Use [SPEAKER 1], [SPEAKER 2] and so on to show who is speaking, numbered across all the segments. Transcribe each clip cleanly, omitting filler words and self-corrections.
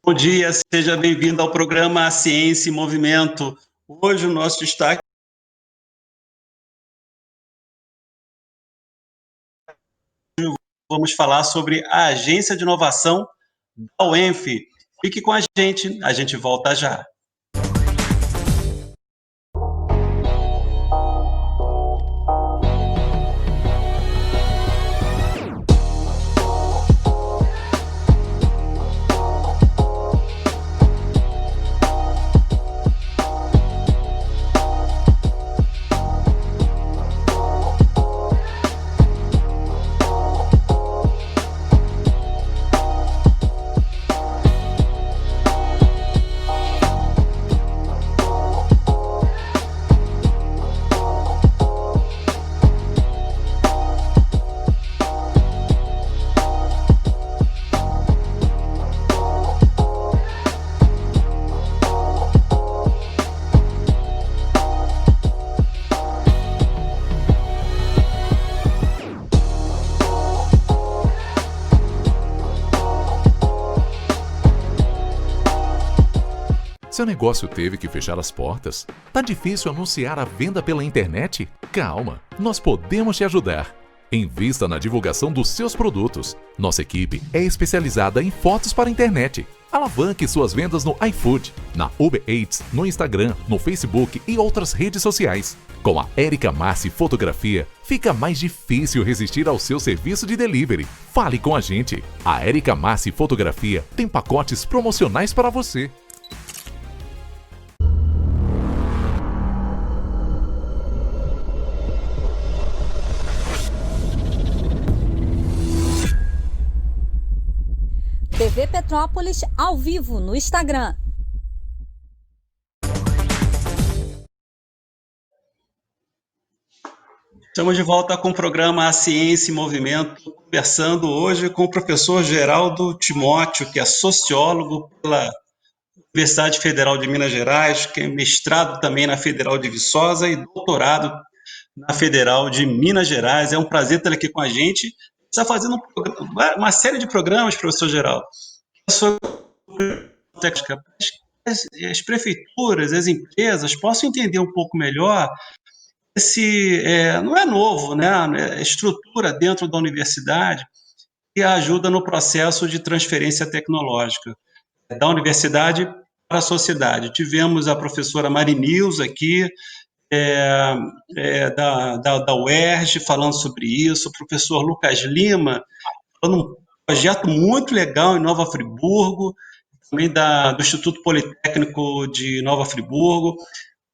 [SPEAKER 1] Bom dia, seja bem-vindo ao programa Ciência em Movimento. Hoje o nosso destaque, vamos falar sobre a Agência de Inovação da UENF. Fique com a gente volta já.
[SPEAKER 2] Seu negócio teve que fechar as portas? Tá difícil anunciar a venda pela internet? Calma, nós podemos te ajudar. Invista na divulgação dos seus produtos. Nossa equipe é especializada em fotos para a internet. Alavanque suas vendas no iFood, na Uber Eats, no Instagram, no Facebook e outras redes sociais. Com a Érica Massi Fotografia, fica mais difícil resistir ao seu serviço de delivery. Fale com a gente. A Érica Massi Fotografia tem pacotes promocionais para você.
[SPEAKER 3] TV Petrópolis ao vivo no Instagram.
[SPEAKER 1] Estamos de volta com o programa A Ciência em Movimento, conversando hoje com o professor Geraldo Timóteo, que é sociólogo pela Universidade Federal de Minas Gerais, que é mestrado também na Federal de Viçosa e doutorado na Federal de Minas Gerais. É um prazer ter ele aqui com a gente. Está fazendo uma série de programas, professor Geraldo, sobre as prefeituras, as empresas possam entender um pouco melhor não é novo, né? É estrutura dentro da universidade que ajuda no processo de transferência tecnológica da universidade para a sociedade. Tivemos a professora Marinilza aqui, da UERJ, falando sobre isso, o professor Lucas Lima, falando um projeto muito legal em Nova Friburgo, também do Instituto Politécnico de Nova Friburgo.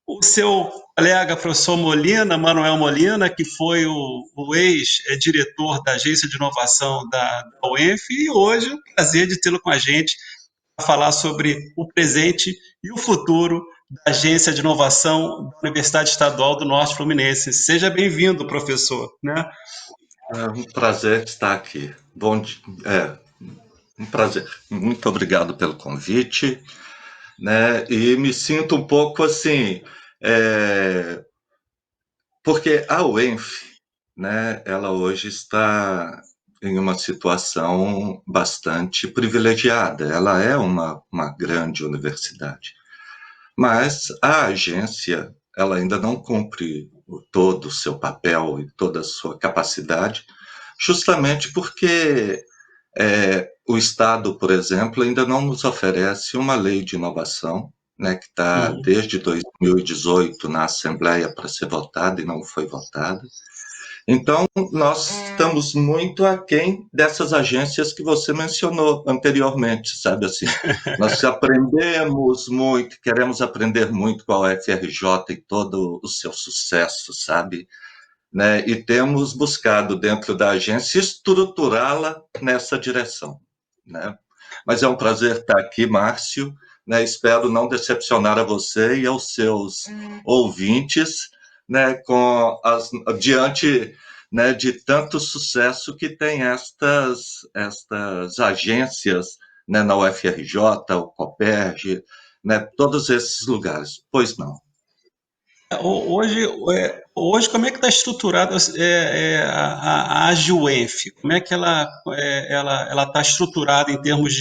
[SPEAKER 1] O seu colega, professor Molina, Manuel Molina, que foi o ex-diretor da Agência de Inovação da UENF, e hoje é um prazer de tê-lo com a gente para falar sobre o presente e o futuro da Agência de Inovação da Universidade Estadual do Norte Fluminense. Seja bem-vindo, professor. Né?
[SPEAKER 4] É um prazer estar aqui. Um prazer. Muito obrigado pelo convite, né? E me sinto um pouco assim, porque a UENF, né? Ela hoje está em uma situação bastante privilegiada. Ela é uma grande universidade, mas a agência ela ainda não cumpre todo o seu papel e toda a sua capacidade, justamente porque o Estado, por exemplo, ainda não nos oferece uma lei de inovação, né, que está desde 2018 na Assembleia para ser votada e não foi votada. Então, nós estamos muito aquém dessas agências que você mencionou anteriormente, sabe assim? Nós aprendemos muito, queremos aprender muito com a UFRJ e todo o seu sucesso, sabe? Né? E temos buscado dentro da agência estruturá-la nessa direção, né? Mas é um prazer estar aqui, Márcio, né? Espero não decepcionar a você e aos seus ouvintes, né? Diante, né, de tanto sucesso que tem estas agências, né, na UFRJ, o Copperj, né? Todos esses lugares. Pois não.
[SPEAKER 1] Hoje, como é que está estruturada a AGUENF? Como é que ela está estruturada em termos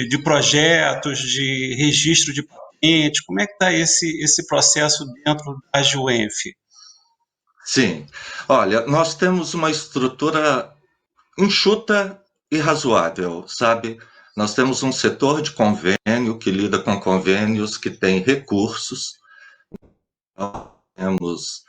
[SPEAKER 1] de projetos, de registro de patente? Como é que está esse processo dentro da Juenf?
[SPEAKER 4] Sim. Olha, nós temos uma estrutura enxuta e razoável, sabe? Nós temos um setor de convênio que lida com convênios, que tem recursos. Nós temos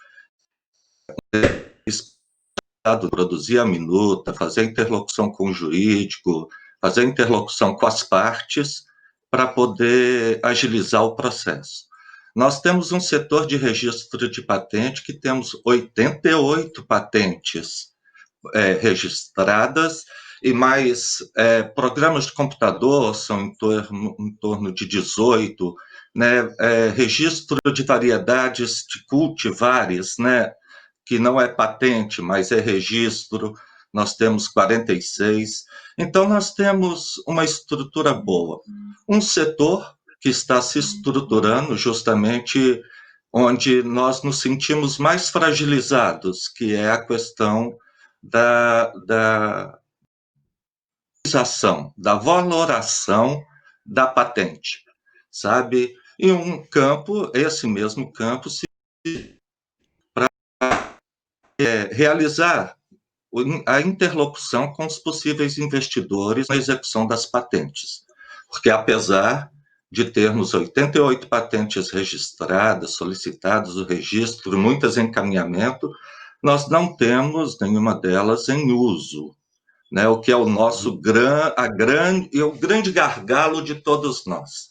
[SPEAKER 4] estado produzir a minuta, fazer a interlocução com o jurídico, fazer a interlocução com as partes para poder agilizar o processo. Nós temos um setor de registro de patente que temos 88 patentes registradas e mais programas de computador são em torno de 18, né, registro de variedades de cultivares, né, que não é patente, mas é registro, nós temos 46. Então, nós temos uma estrutura boa. Um setor que está se estruturando justamente onde nós nos sentimos mais fragilizados, que é a questão da da valoração da patente, sabe? E um campo, esse mesmo campo, para realizar a interlocução com os possíveis investidores na execução das patentes. Porque apesar de termos 88 patentes registradas, solicitadas o registro, muitas em encaminhamento, nós não temos nenhuma delas em uso, né? O que é o nosso o grande gargalo de todos nós.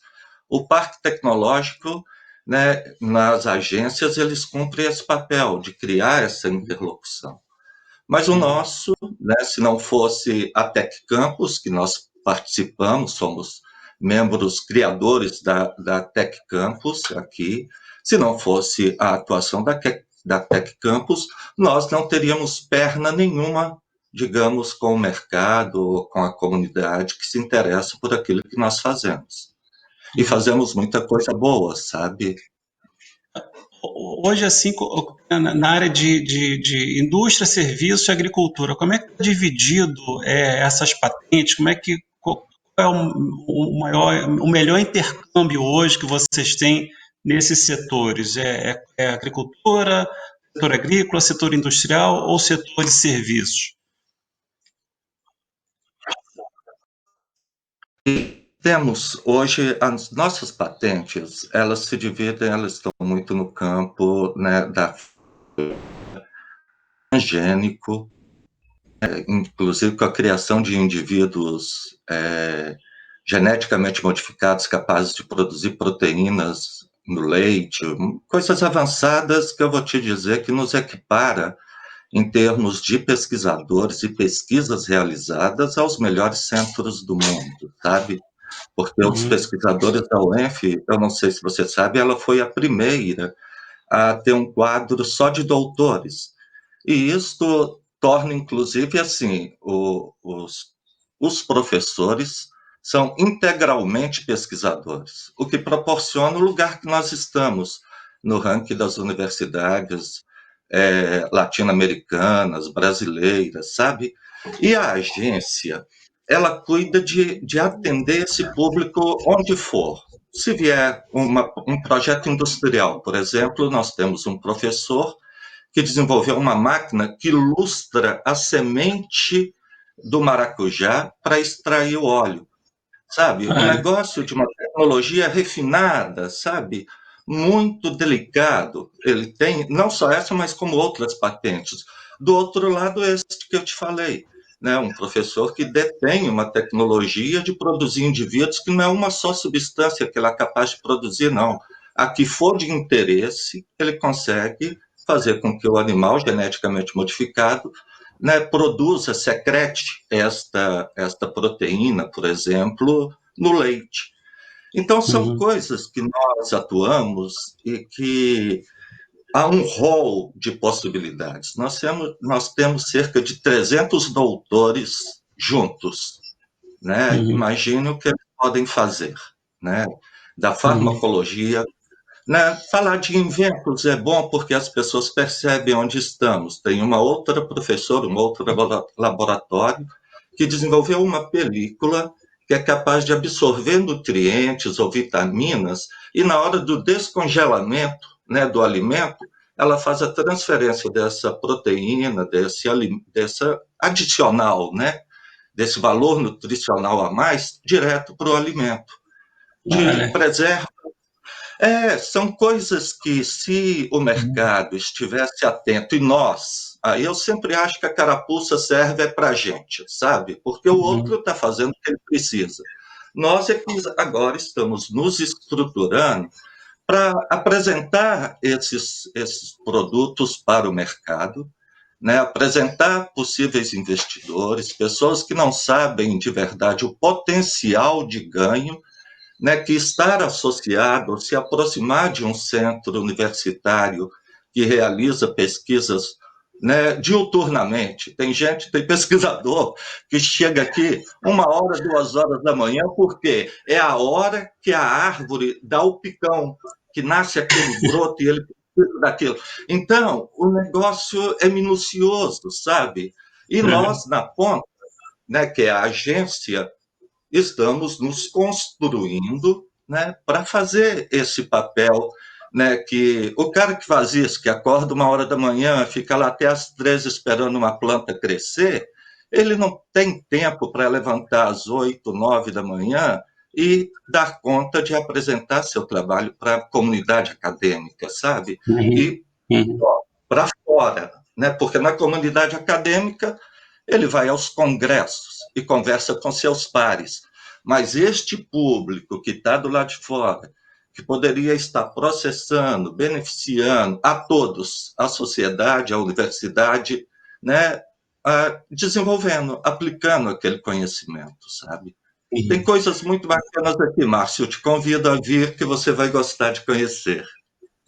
[SPEAKER 4] O parque tecnológico, né, nas agências, eles cumprem esse papel de criar essa interlocução. Mas o nosso, né, se não fosse a Tec Campus, que nós participamos, somos membros criadores da Tec Campus aqui, se não fosse a atuação da Tec Campus, nós não teríamos perna nenhuma, digamos, com o mercado, com a comunidade que se interessa por aquilo que nós fazemos. E fazemos muita coisa boa, sabe?
[SPEAKER 1] Hoje, assim, na área de indústria, serviços e agricultura, como é que está dividido essas patentes? Qual é o melhor intercâmbio hoje que vocês têm nesses setores? É agricultura, setor agrícola, setor industrial ou setor de serviços?
[SPEAKER 4] Temos hoje as nossas patentes, elas se dividem, elas estão muito no campo, né, da transgênico, inclusive com a criação de indivíduos geneticamente modificados capazes de produzir proteínas no leite, coisas avançadas que eu vou te dizer que nos equipara em termos de pesquisadores e pesquisas realizadas aos melhores centros do mundo, sabe? Porque os pesquisadores da UENF, eu não sei se você sabe, ela foi a primeira a ter um quadro só de doutores. E isto torna, inclusive, assim, os professores são integralmente pesquisadores, o que proporciona o lugar que nós estamos no ranking das universidades latino-americanas, brasileiras, sabe? E a agência, ela cuida de atender esse público onde for. Se vier um projeto industrial, por exemplo, nós temos um professor que desenvolveu uma máquina que lustra a semente do maracujá para extrair o óleo, sabe? Um negócio de uma tecnologia refinada, sabe? Muito delicado. Ele tem não só essa, mas como outras patentes. Do outro lado, esse que eu te falei, né? Um professor que detém uma tecnologia de produzir indivíduos que não é uma só substância que ele é capaz de produzir, não. A que for de interesse, ele consegue fazer com que o animal geneticamente modificado, né, produza, secrete esta proteína, por exemplo, no leite. Então, são coisas que nós atuamos e que há um rol de possibilidades. Nós temos cerca de 300 doutores juntos, né? Imagine o que eles podem fazer, né? Da farmacologia, né? Falar de inventos é bom porque as pessoas percebem onde estamos. Tem uma outra professora, um outro laboratório que desenvolveu uma película que é capaz de absorver nutrientes ou vitaminas, e na hora do descongelamento, né, do alimento, ela faz a transferência dessa proteína, dessa adicional, né, desse valor nutricional a mais, direto para o alimento.
[SPEAKER 1] Olha.
[SPEAKER 4] Preserva. São coisas que, se o mercado estivesse atento, e nós, aí eu sempre acho que a carapuça serve para a gente, sabe? Porque o outro está fazendo o que ele precisa. Nós é que agora estamos nos estruturando para apresentar esses produtos para o mercado, né? Apresentar possíveis investidores, pessoas que não sabem de verdade o potencial de ganho, né, que estar associado, se aproximar de um centro universitário que realiza pesquisas, né, diuturnamente. Tem pesquisador que chega aqui 1 hora, 2 horas da manhã, porque é a hora que a árvore dá o picão, que nasce aquele broto e ele precisa daquilo. Então, o negócio é minucioso, sabe? E nós, na ponta, né, que é a agência, estamos nos construindo, né, para fazer esse papel, né, que o cara que faz isso, que acorda 1 hora da manhã, fica lá até às 3 esperando uma planta crescer, ele não tem tempo para levantar às 8, 9 da manhã e dar conta de apresentar seu trabalho para a comunidade acadêmica, sabe? E para fora, né? Porque na comunidade acadêmica ele vai aos congressos e conversa com seus pares. Mas este público que está do lado de fora, que poderia estar processando, beneficiando a todos, a sociedade, a universidade, né, desenvolvendo, aplicando aquele conhecimento, sabe? Tem coisas muito bacanas aqui, Márcio. Eu te convido a vir, que você vai gostar de conhecer.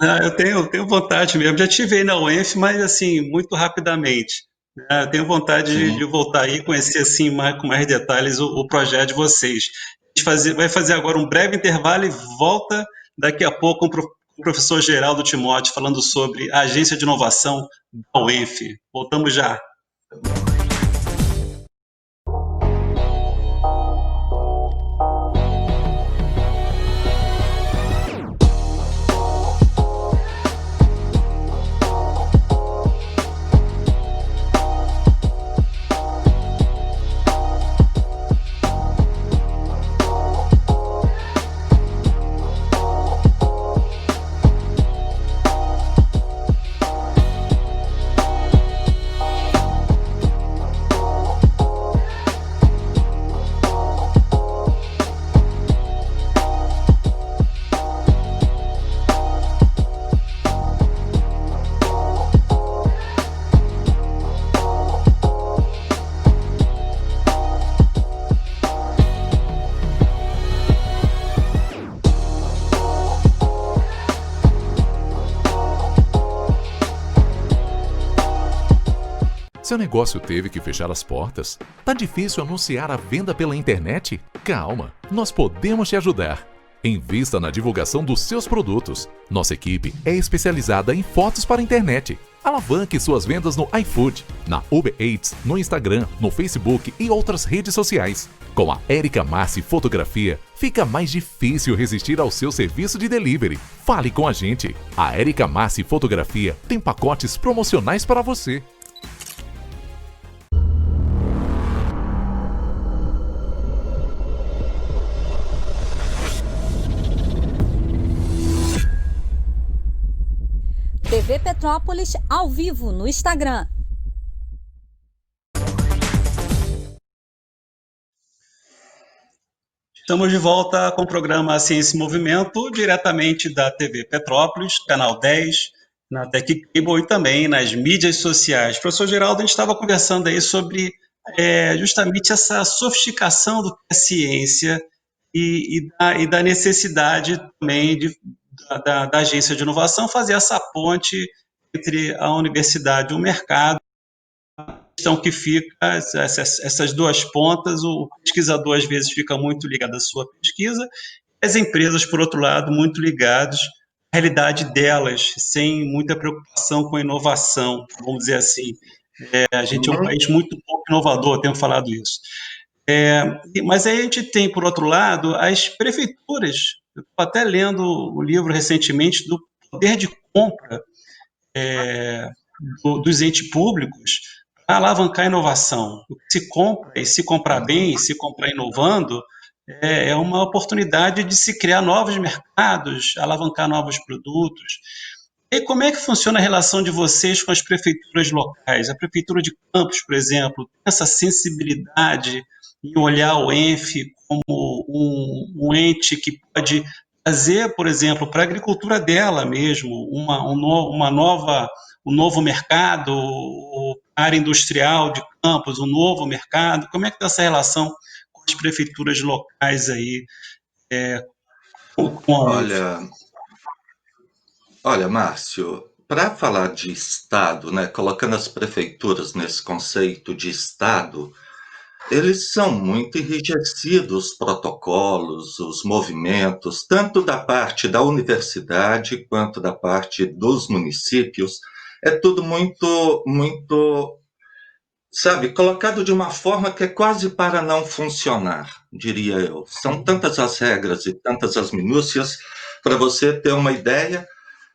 [SPEAKER 1] Eu tenho vontade mesmo. Já estive aí na UENF, mas assim, muito rapidamente. Eu tenho vontade de
[SPEAKER 4] Sim.
[SPEAKER 1] voltar aí e conhecer assim, com mais detalhes o projeto de vocês. A gente vai fazer agora um breve intervalo e volta daqui a pouco com o professor Geraldo Timóteo falando sobre a Agência de Inovação da UENF. Voltamos já.
[SPEAKER 2] Seu negócio teve que fechar as portas? Tá difícil anunciar a venda pela internet? Calma, nós podemos te ajudar. Invista na divulgação dos seus produtos. Nossa equipe é especializada em fotos para a internet. Alavanque suas vendas no iFood, na Uber Eats, no Instagram, no Facebook e outras redes sociais. Com a Érica Massi Fotografia, fica mais difícil resistir ao seu serviço de delivery. Fale com a gente. A Érica Massi Fotografia tem pacotes promocionais para você.
[SPEAKER 3] TV Petrópolis ao vivo no Instagram.
[SPEAKER 1] Estamos de volta com o programa Ciência e Movimento, diretamente da TV Petrópolis, canal 10, na Tech Cable e também nas mídias sociais. Professor Geraldo, a gente estava conversando aí sobre justamente essa sofisticação do que é ciência e da necessidade também da agência de inovação fazer essa ponte entre a universidade e o mercado. Questão que fica, essas duas pontas, o pesquisador às vezes fica muito ligado à sua pesquisa, as empresas, por outro lado, muito ligadas à realidade delas, sem muita preocupação com a inovação, vamos dizer assim. A gente é um país muito pouco inovador, tenho falado isso. Mas aí a gente tem, por outro lado, as prefeituras. Eu estou até lendo o livro recentemente do poder de compra dos entes públicos para alavancar a inovação. O que se compra, e se comprar bem, e se comprar inovando, é uma oportunidade de se criar novos mercados, alavancar novos produtos. E como é que funciona a relação de vocês com as prefeituras locais? A prefeitura de Campos, por exemplo, tem essa sensibilidade em olhar o ENF como um ente que pode trazer, por exemplo, para a agricultura dela mesmo, um novo mercado, a área industrial de Campos, um novo mercado. Como é que está essa relação com as prefeituras locais aí, com a UENF?
[SPEAKER 4] Olha, olha, Márcio, para falar de Estado, né, colocando as prefeituras nesse conceito de Estado, eles são muito enrijecidos, os protocolos, os movimentos, tanto da parte da universidade quanto da parte dos municípios. É tudo muito, sabe, colocado de uma forma que é quase para não funcionar, diria eu. São tantas as regras e tantas as minúcias. Para você ter uma ideia,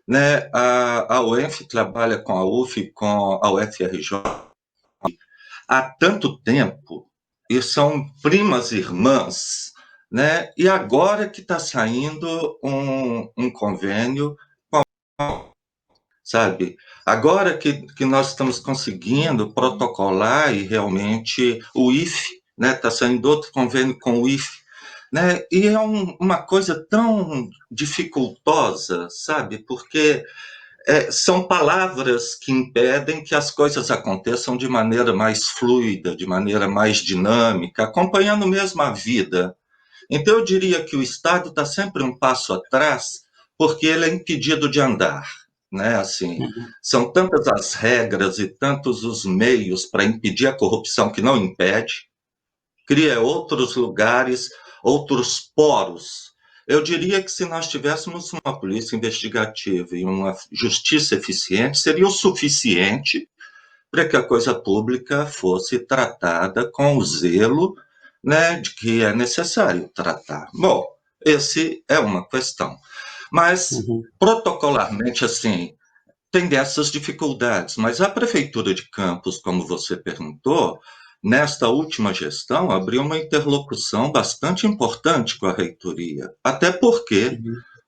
[SPEAKER 4] né, a UENF trabalha com a UF, com a UFRJ há tanto tempo, e são primas irmãs, né? E agora que está saindo um convênio, sabe? Agora que nós estamos conseguindo protocolar e realmente o IFE, né? Está saindo outro convênio com o IFE, né? E é uma coisa tão dificultosa, sabe? Porque são palavras que impedem que as coisas aconteçam de maneira mais fluida, de maneira mais dinâmica, acompanhando mesmo a vida. Então, eu diria que o Estado está sempre um passo atrás, porque ele é impedido de andar. Né? Assim, são tantas as regras e tantos os meios para impedir a corrupção que não impede, cria outros lugares, outros poros. Eu diria que se nós tivéssemos uma polícia investigativa e uma justiça eficiente, seria o suficiente para que a coisa pública fosse tratada com o zelo, né, de que é necessário tratar. Bom, esse é uma questão. Mas, protocolarmente, assim, tem dessas dificuldades, mas a Prefeitura de Campos, como você perguntou, nesta última gestão abriu uma interlocução bastante importante com a reitoria, até porque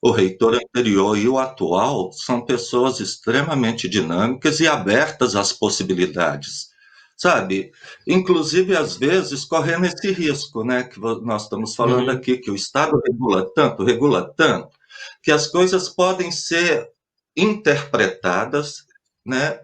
[SPEAKER 4] o reitor anterior e o atual são pessoas extremamente dinâmicas e abertas às possibilidades, sabe? Inclusive, às vezes, correndo esse risco, né, que nós estamos falando aqui, que o Estado regula tanto, que as coisas podem ser interpretadas, né,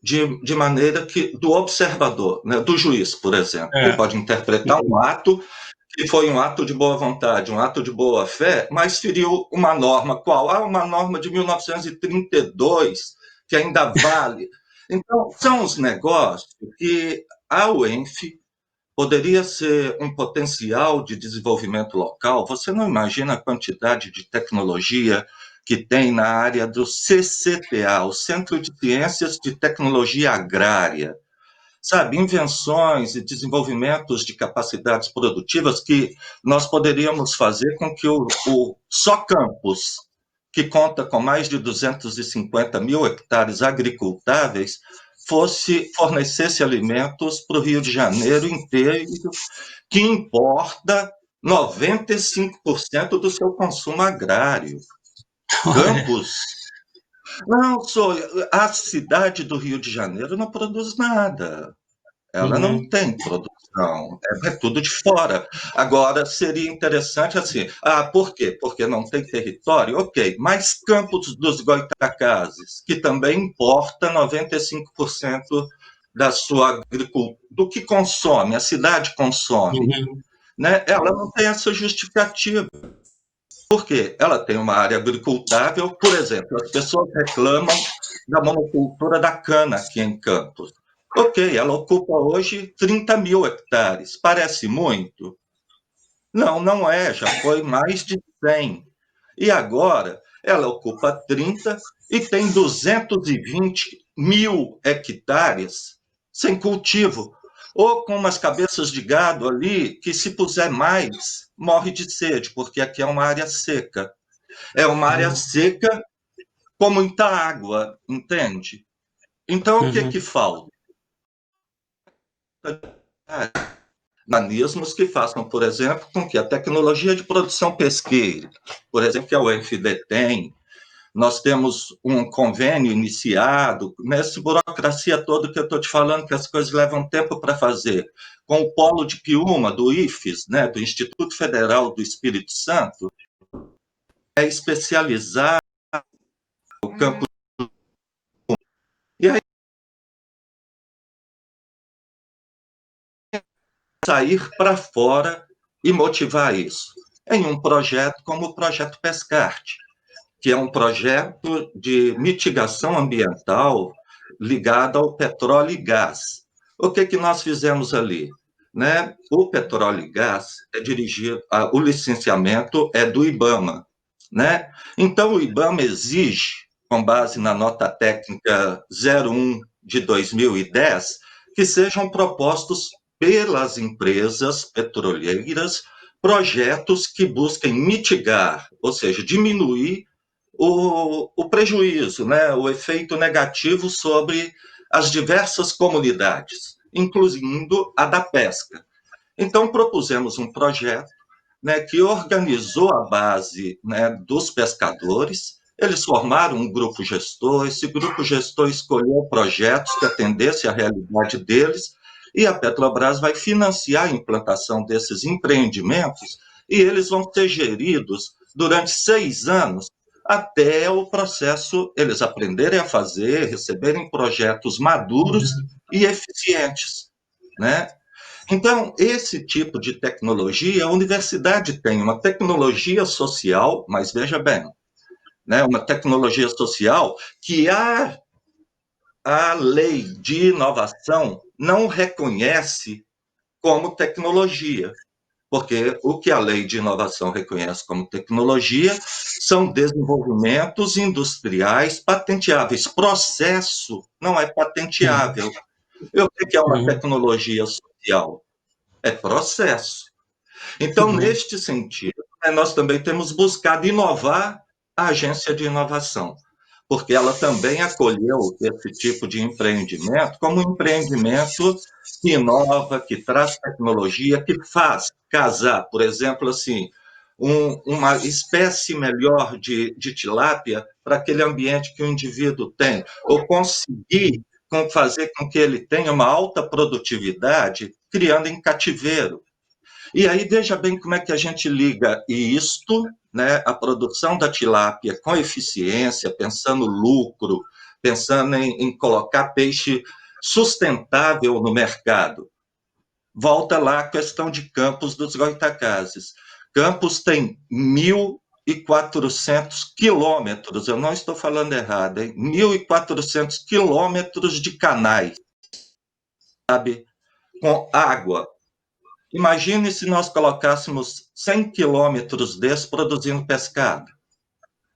[SPEAKER 4] de maneira que do observador, né, do juiz, por exemplo, ele pode interpretar um ato que foi um ato de boa vontade, um ato de boa fé, mas feriu uma norma qual? Uma norma de 1932 que ainda vale. Então, são os negócios que a UENF poderia ser um potencial de desenvolvimento local. Você não imagina a quantidade de tecnologia que tem na área do CCTA, o Centro de Ciências de Tecnologia Agrária, sabe? Invenções e desenvolvimentos de capacidades produtivas que nós poderíamos fazer com que só Campos, que conta com mais de 250 mil hectares agricultáveis, fornecesse alimentos para o Rio de Janeiro inteiro, que importa 95% do seu consumo agrário. Campos, não, a cidade do Rio de Janeiro não produz nada. Ela não tem produção, é tudo de fora. Agora, seria interessante assim, por quê? Porque não tem território? Ok, mas Campos dos Goytacazes, que também importa 95% da sua agricultura, do que consome, a cidade consome, né? Ela não tem essa justificativa. Por quê? Ela tem uma área agricultável, por exemplo, as pessoas reclamam da monocultura da cana aqui em Campos. Ok, ela ocupa hoje 30 mil hectares. Parece muito? Não, não é, já foi mais de 100. E agora ela ocupa 30 e tem 220 mil hectares sem cultivo. ou com umas cabeças de gado ali, que se puser mais, morre de sede, porque aqui é uma área seca. É uma área seca com muita água, entende? Então, o que
[SPEAKER 1] Uhum.
[SPEAKER 4] que falta? Mecanismos que façam, por exemplo, com que a tecnologia de produção pesqueira, por exemplo, que a UFD tem, nós temos um convênio iniciado, nessa burocracia toda que eu estou te falando, que as coisas levam tempo para fazer, com o polo de Piúma, do IFES, né, do Instituto Federal do Espírito Santo, é especializar o campo. E aí, sair para fora e motivar isso. Em um projeto como o Projeto Pescarte, que é um projeto de mitigação ambiental ligado ao petróleo e gás. O que nós fizemos ali? Né? O petróleo e gás é dirigido, o licenciamento é do IBAMA. Né? Então, o IBAMA exige, com base na nota técnica 01 de 2010, que sejam propostos pelas empresas petroleiras projetos que busquem mitigar, ou seja, diminuir o prejuízo, né, o efeito negativo sobre as diversas comunidades, incluindo a da pesca. Então, propusemos um projeto, né, que organizou a base, né, dos pescadores. Eles formaram um grupo gestor, esse grupo gestor escolheu projetos que atendessem à realidade deles, e a Petrobras vai financiar a implantação desses empreendimentos, e eles vão ser geridos durante 6 anos, até o processo, eles aprenderem a fazer, receberem projetos maduros e eficientes, né? Então, esse tipo de tecnologia, a universidade tem uma tecnologia social, mas veja bem, né, uma tecnologia social que a lei de inovação não reconhece como tecnologia, porque o que a lei de inovação reconhece como tecnologia são desenvolvimentos industriais patenteáveis. Processo não é patenteável. O que é uma
[SPEAKER 1] Uhum.
[SPEAKER 4] tecnologia social? É processo. Então,
[SPEAKER 1] Uhum.
[SPEAKER 4] neste sentido, né, nós também temos buscado inovar a agência de inovação, porque ela também acolheu esse tipo de empreendimento como um empreendimento que inova, que traz tecnologia, que faz casar, por exemplo, assim, uma espécie melhor de tilápia para aquele ambiente que o indivíduo tem, ou conseguir fazer com que ele tenha uma alta produtividade criando em cativeiro. E aí veja bem como é que a gente liga isto, né, a produção da tilápia com eficiência, pensando lucro, pensando em colocar peixe sustentável no mercado. Volta lá a questão de Campos dos Goytacazes. Campos tem 1.400 quilômetros, eu não estou falando errado, hein? 1.400 quilômetros de canais, sabe? Com água. Imagine se nós colocássemos 100 quilômetros desses produzindo pescado.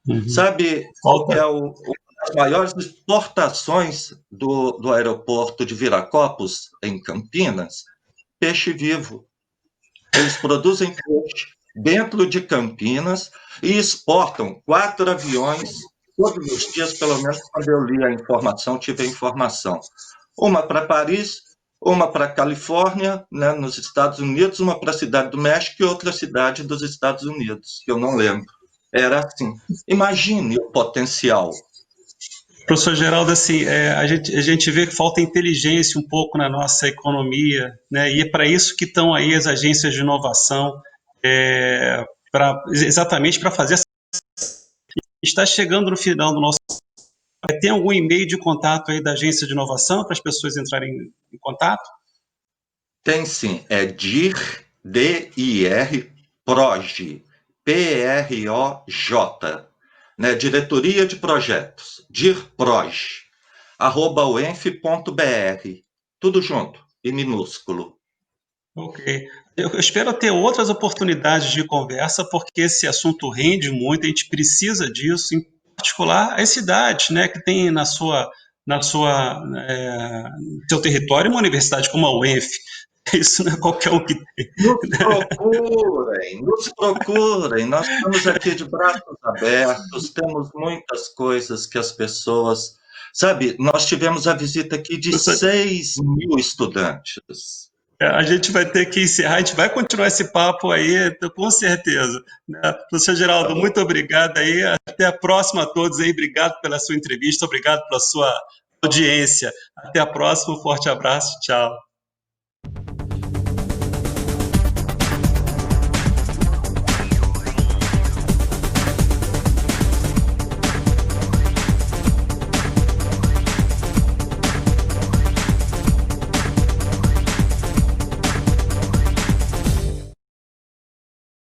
[SPEAKER 1] Uhum.
[SPEAKER 4] Sabe o que
[SPEAKER 1] Falta.
[SPEAKER 4] é as maiores exportações do aeroporto de Viracopos, em Campinas? Peixe vivo. Eles produzem peixe dentro de Campinas e exportam 4 aviões todos os dias, pelo menos quando eu li a informação, tive a informação. Uma para Paris, uma para Califórnia, né, nos Estados Unidos, uma para a Cidade do México e outra cidade dos Estados Unidos, que eu não lembro. Era assim. Imagine o potencial.
[SPEAKER 1] Professor Geraldo, assim, a gente vê que falta inteligência um pouco na nossa economia, né? E é para isso que estão aí as agências de inovação, exatamente para fazer. Está chegando no final do nosso. Tem algum e-mail de contato aí da agência de inovação para as pessoas entrarem em contato?
[SPEAKER 4] Tem sim, é DIR, D-I-R, PROJ, P-R-O-J, né? Diretoria de Projetos, DIRPROJ, @uenf.br, tudo junto, em minúsculo.
[SPEAKER 1] Ok. Eu espero ter outras oportunidades de conversa, porque esse assunto rende muito, a gente precisa disso, em particular as cidades, né, que tem no seu território uma universidade como a UENF. Isso não é qualquer um que tem.
[SPEAKER 4] Nos procurem. Nós estamos aqui de braços abertos, temos muitas coisas que as pessoas. Sabe, nós tivemos a visita aqui de 6.000 estudantes.
[SPEAKER 1] A gente vai ter que encerrar, a gente vai continuar esse papo aí, com certeza. Né? Professor
[SPEAKER 4] Tá
[SPEAKER 1] Geraldo,
[SPEAKER 4] bom.
[SPEAKER 1] muito obrigado aí, até a próxima a todos aí, obrigado pela sua entrevista, obrigado pela sua audiência. Até a próxima, um forte abraço, tchau.